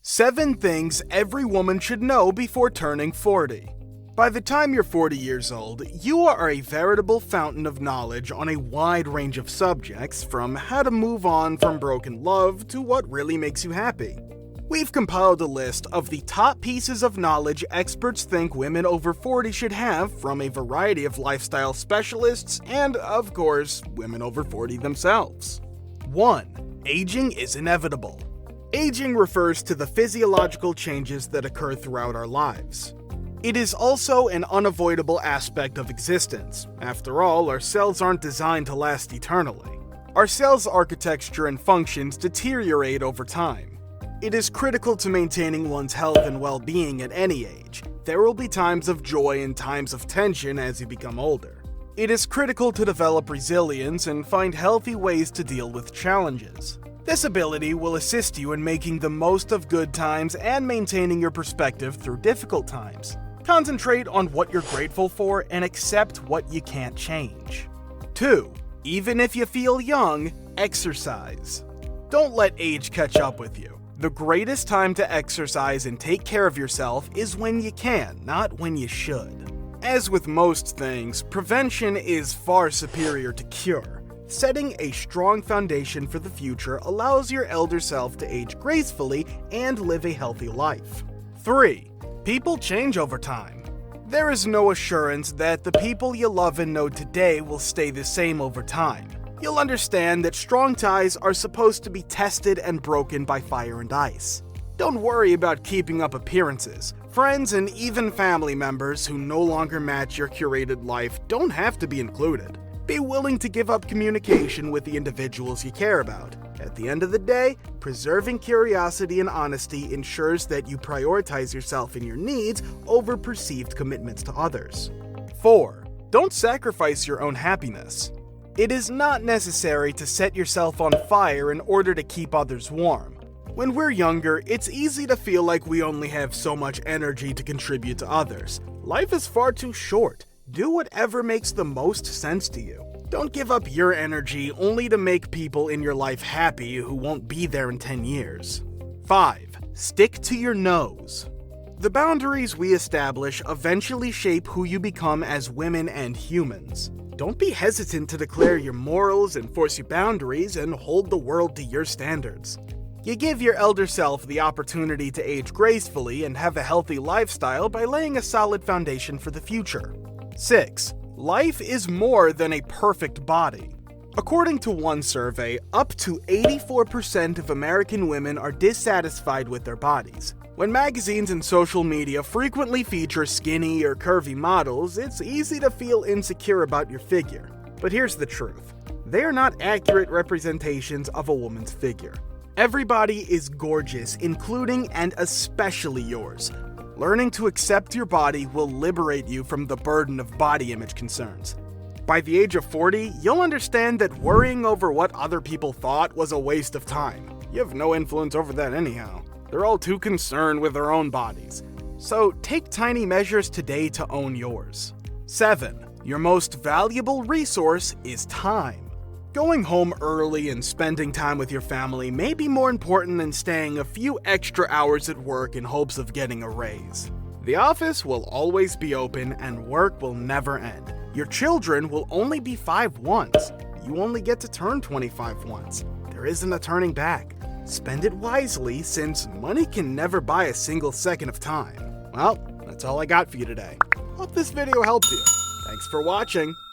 7 things every woman should know before turning 40. By the time you're 40 years old, you are a veritable fountain of knowledge on a wide range of subjects, from how to move on from broken love to what really makes you happy. We've compiled a list of the top pieces of knowledge experts think women over 40 should have from a variety of lifestyle specialists and, of course, women over 40 themselves. 1. Aging is inevitable. Aging refers to the physiological changes that occur throughout our lives. It is also an unavoidable aspect of existence. After all, our cells aren't designed to last eternally. Our cells' architecture and functions deteriorate over time. It is critical to maintaining one's health and well-being at any age. There will be times of joy and times of tension as you become older. It is critical to develop resilience and find healthy ways to deal with challenges. This ability will assist you in making the most of good times and maintaining your perspective through difficult times. Concentrate on what you're grateful for and accept what you can't change. 2. Even if you feel young, exercise. Don't let age catch up with you. The greatest time to exercise and take care of yourself is when you can, not when you should. As with most things, prevention is far superior to cure. Setting a strong foundation for the future allows your elder self to age gracefully and live a healthy life. 3. People change over time. There is no assurance that the people you love and know today will stay the same over time. You'll understand that strong ties are supposed to be tested and broken by fire and ice. Don't worry about keeping up appearances. Friends and even family members who no longer match your curated life don't have to be included. Be willing to give up communication with the individuals you care about. At the end of the day, preserving curiosity and honesty ensures that you prioritize yourself and your needs over perceived commitments to others. 4. Don't sacrifice your own happiness. It is not necessary to set yourself on fire in order to keep others warm. When we're younger, it's easy to feel like we only have so much energy to contribute to others. Life is far too short. Do whatever makes the most sense to you. Don't give up your energy only to make people in your life happy who won't be there in 10 years. 5. Stick to your nose. The boundaries we establish eventually shape who you become as women and humans. Don't be hesitant to declare your morals, enforce your boundaries, and hold the world to your standards. You give your elder self the opportunity to age gracefully and have a healthy lifestyle by laying a solid foundation for the future. 6. Life is more than a perfect body. According to one survey, up to 84% of American women are dissatisfied with their bodies. When magazines and social media frequently feature skinny or curvy models, it's easy to feel insecure about your figure. But here's the truth. They are not accurate representations of a woman's figure. Everybody is gorgeous, including and especially yours. Learning to accept your body will liberate you from the burden of body image concerns. By the age of 40, you'll understand that worrying over what other people thought was a waste of time. You have no influence over that anyhow. They're all too concerned with their own bodies. So take tiny measures today to own yours. 7. Your most valuable resource is time. Going home early and spending time with your family may be more important than staying a few extra hours at work in hopes of getting a raise. The office will always be open and work will never end. Your children will only be 5 once. You only get to turn 25 once. There isn't a turning back. Spend it wisely, since money can never buy a single second of time. Well, that's all I got for you today. Hope this video helped you. Thanks for watching.